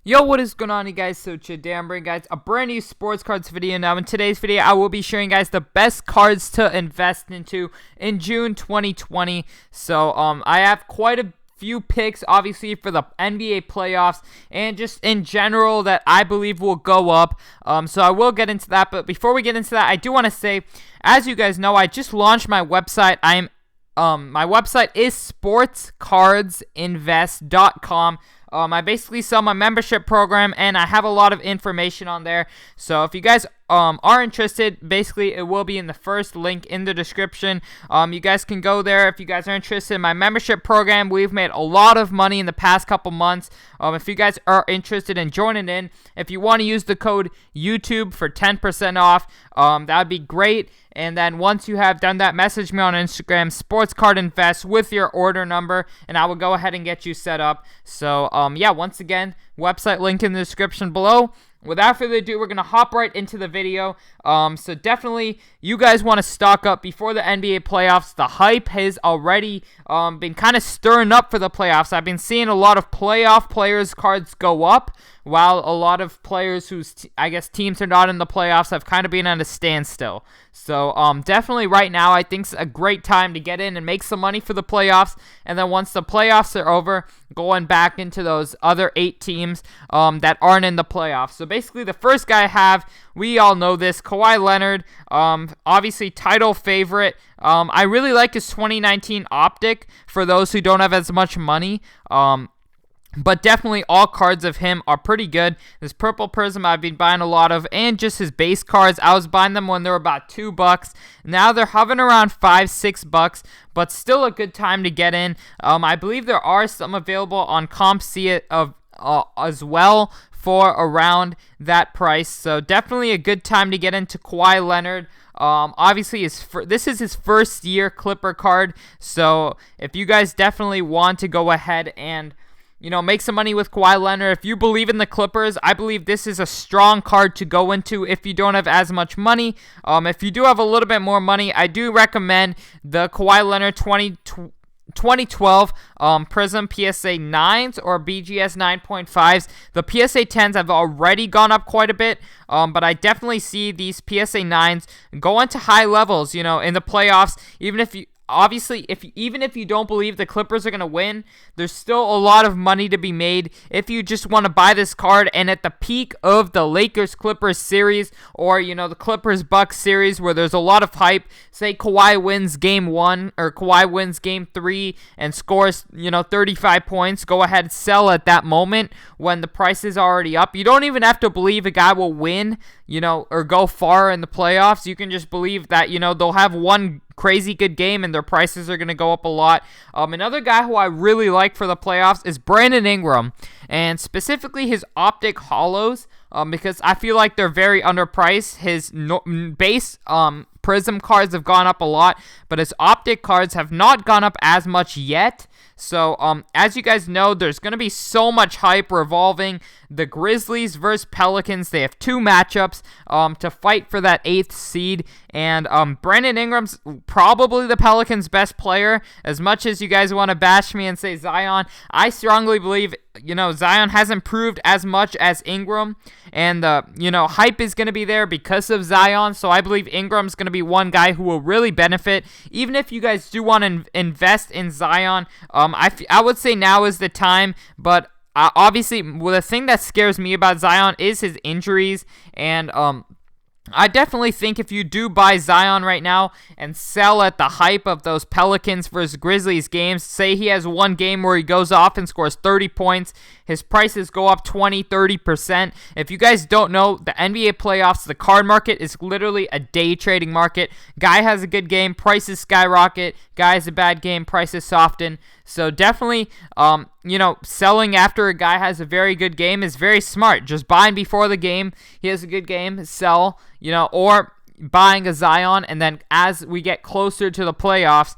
Yo, what is going on, you guys? So today I'm bringing guys a brand new sports cards video. Now in today's video, I will be showing guys the best cards to invest into in June 2020. So I have quite a few picks, obviously, for the NBA playoffs and just in general that I believe will go up. So I will get into that. But before we get into that, I do want to say, as you guys know, I just launched my website. My website is sportscardsinvest.com. I basically sell my membership program, and I have a lot of information on there. So if you guys are interested, basically it will be in the first link in the description. You guys can go there if you guys are interested in my membership program. We've made a lot of money in the past couple months. If you guys are interested in joining in, if you want to use the code YouTube for 10% off, that would be great. And then once you have done that, message me on Instagram, SportsCardInvest, with your order number, and I will go ahead and get you set up. So, yeah, once again, website link in the description below. Without further ado, we're going to hop right into the video. So definitely, you guys want to stock up before the NBA playoffs. The hype has already been kind of stirring up for the playoffs. I've been seeing a lot of playoff players' cards go up, while a lot of players whose, teams are not in the playoffs have kind of been at a standstill. So definitely right now, I think it's a great time to get in and make some money for the playoffs. And then once the playoffs are over, going back into those other 8 teams that aren't in the playoffs. So basically, the first guy I have, we all know this, Kawhi Leonard, obviously title favorite. I really like his 2019 optic for those who don't have as much money. But definitely all cards of him are pretty good. This Purple Prism I've been buying a lot of, and just his base cards. I was buying them when they were about $2. Now they're hovering around $5-6, but still a good time to get in. I believe there are some available on CompSee as well for around that price. So definitely a good time to get into Kawhi Leonard. Obviously, this is his first year Clipper card. So if you guys definitely want to go ahead and make some money with Kawhi Leonard. If you believe in the Clippers, I believe this is a strong card to go into if you don't have as much money. If you do have a little bit more money, I do recommend the Kawhi Leonard 2012 Prism PSA 9s or BGS 9.5s. The PSA 10s have already gone up quite a bit, but I definitely see these PSA 9s going to high levels, in the playoffs, even if you don't believe the Clippers are going to win, there's still a lot of money to be made if you just want to buy this card. And at the peak of the Lakers-Clippers series, or, the Clippers-Bucks series where there's a lot of hype, say Kawhi wins Game 1 or Kawhi wins Game 3 and scores, 35 points, go ahead and sell at that moment when the price is already up. You don't even have to believe a guy will win, or go far in the playoffs. You can just believe that, they'll have one crazy good game and their prices are going to go up a lot. Another guy who I really like for the playoffs is Brandon Ingram, and specifically his optic hollows, because I feel like they're very underpriced. His base Prism cards have gone up a lot, but his optic cards have not gone up as much yet. So, as you guys know, there's going to be so much hype revolving the Grizzlies versus Pelicans. They have 2 matchups to fight for that 8th seed, and Brandon Ingram's probably the Pelicans' best player. As much as you guys want to bash me and say Zion, I strongly believe, Zion hasn't proved as much as Ingram, and hype is going to be there because of Zion, so I believe Ingram's going to be one guy who will really benefit. Even if you guys do want to invest in Zion, I would say now is the time, but obviously, the thing that scares me about Zion is his injuries, and I definitely think if you do buy Zion right now and sell at the hype of those Pelicans versus Grizzlies games, say he has one game where he goes off and scores 30 points, his prices go up 20-30%. If you guys don't know, the NBA playoffs, the card market is literally a day trading market. Guy has a good game, prices skyrocket. Guy has a bad game, prices soften. So definitely, selling after a guy has a very good game is very smart. Just buying before the game, he has a good game, sell, or buying a Zion, and then as we get closer to the playoffs,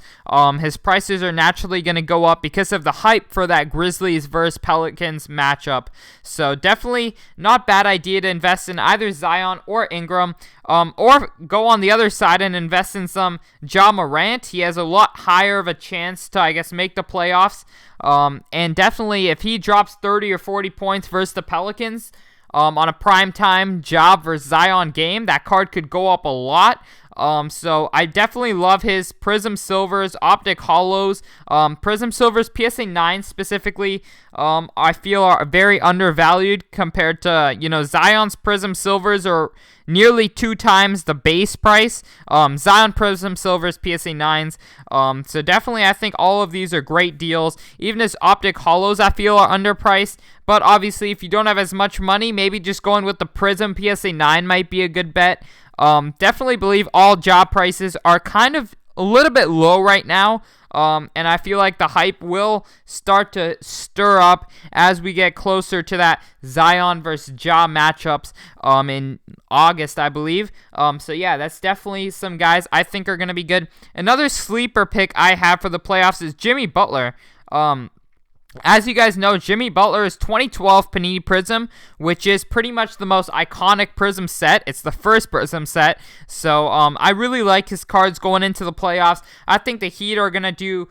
his prices are naturally going to go up because of the hype for that Grizzlies versus Pelicans matchup. So definitely not bad idea to invest in either Zion or Ingram, or go on the other side and invest in some Ja Morant. He has a lot higher of a chance to, I guess, make the playoffs, and definitely if he drops 30 or 40 points versus the Pelicans, on a primetime job versus Zion game, that card could go up a lot. So I definitely love his Prism Silvers, Optic Hollows. Prism Silvers, PSA 9 specifically, I feel are very undervalued compared to, Zion's Prism Silvers are nearly 2 times the base price. Zion Prism Silvers, PSA 9s. So definitely I think all of these are great deals. Even his Optic Hollows I feel are underpriced. But obviously if you don't have as much money, maybe just going with the Prism PSA 9 might be a good bet. Definitely believe all job prices are kind of a little bit low right now. And I feel like the hype will start to stir up as we get closer to that Zion versus Ja matchups in August, I believe. So yeah, that's definitely some guys I think are going to be good. Another sleeper pick I have for the playoffs is Jimmy Butler. As you guys know, Jimmy Butler is 2012 Panini Prism, which is pretty much the most iconic Prism set. It's the first Prism set, so I really like his cards going into the playoffs. I think the Heat are going to do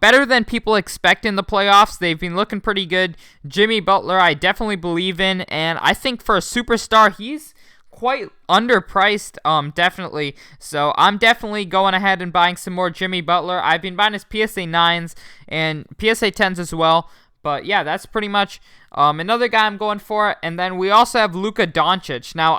better than people expect in the playoffs. They've been looking pretty good. Jimmy Butler, I definitely believe in, and I think for a superstar, he's quite underpriced, definitely. So I'm definitely going ahead and buying some more Jimmy Butler. I've been buying his PSA 9s and PSA 10s as well. But yeah, that's pretty much another guy I'm going for. And then we also have Luka Doncic. Now,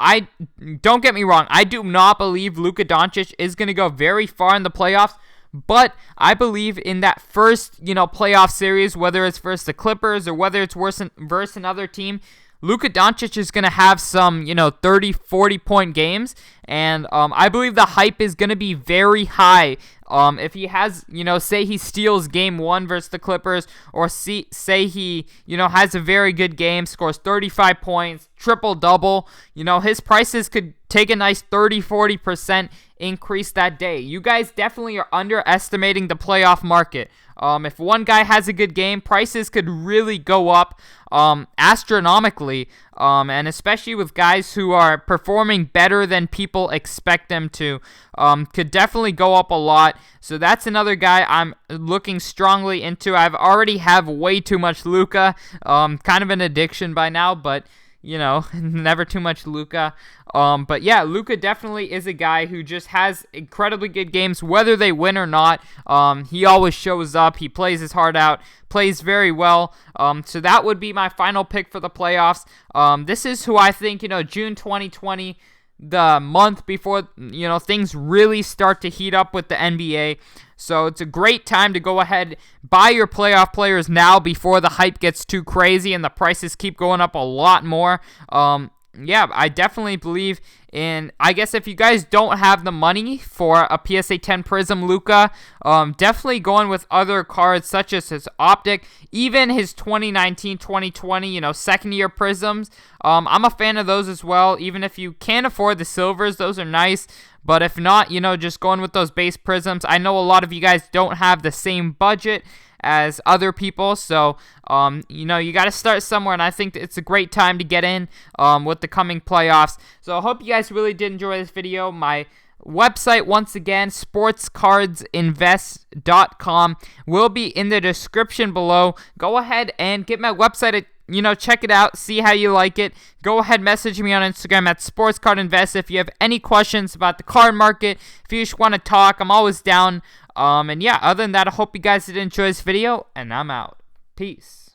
don't get me wrong, I do not believe Luka Doncic is going to go very far in the playoffs. But I believe in that first, playoff series, whether it's versus the Clippers or whether it's versus another team, Luka Doncic is going to have some, 30, 40-point games, and I believe the hype is going to be very high. If he has, say he steals game 1 versus the Clippers, or say he, has a very good game, scores 35 points, triple-double, his prices could take a nice 30, 40% increase that day. You guys definitely are underestimating the playoff market. If one guy has a good game, prices could really go up astronomically, and especially with guys who are performing better than people expect them to, could definitely go up a lot. So that's another guy I'm looking strongly into. I've already have way too much Luka, kind of an addiction by now, but never too much Luka. But yeah, Luka definitely is a guy who just has incredibly good games, whether they win or not. He always shows up. He plays his heart out, plays very well. So that would be my final pick for the playoffs. This is who I think, June 2020, the month before, things really start to heat up with the NBA. So it's a great time to go ahead, buy your playoff players now before the hype gets too crazy and the prices keep going up a lot more. Yeah, I definitely believe in, I guess if you guys don't have the money for a PSA 10 Prism Luka, definitely going with other cards such as his Optic, even his 2019-2020, second year Prisms. I'm a fan of those as well. Even if you can't afford the silvers, those are nice. But if not, just going with those base Prisms. I know a lot of you guys don't have the same budget as other people, so you got to start somewhere, and I think it's a great time to get in with the coming playoffs. So I hope you guys really did enjoy this video. My website, once again, sportscardsinvest.com, will be in the description below. Go ahead and get my website, check it out, see how you like it. Go ahead, message me on Instagram at sportscardinvest if you have any questions about the card market. If you just want to talk, I'm always down. And yeah, other than that, I hope you guys did enjoy this video, and I'm out. Peace.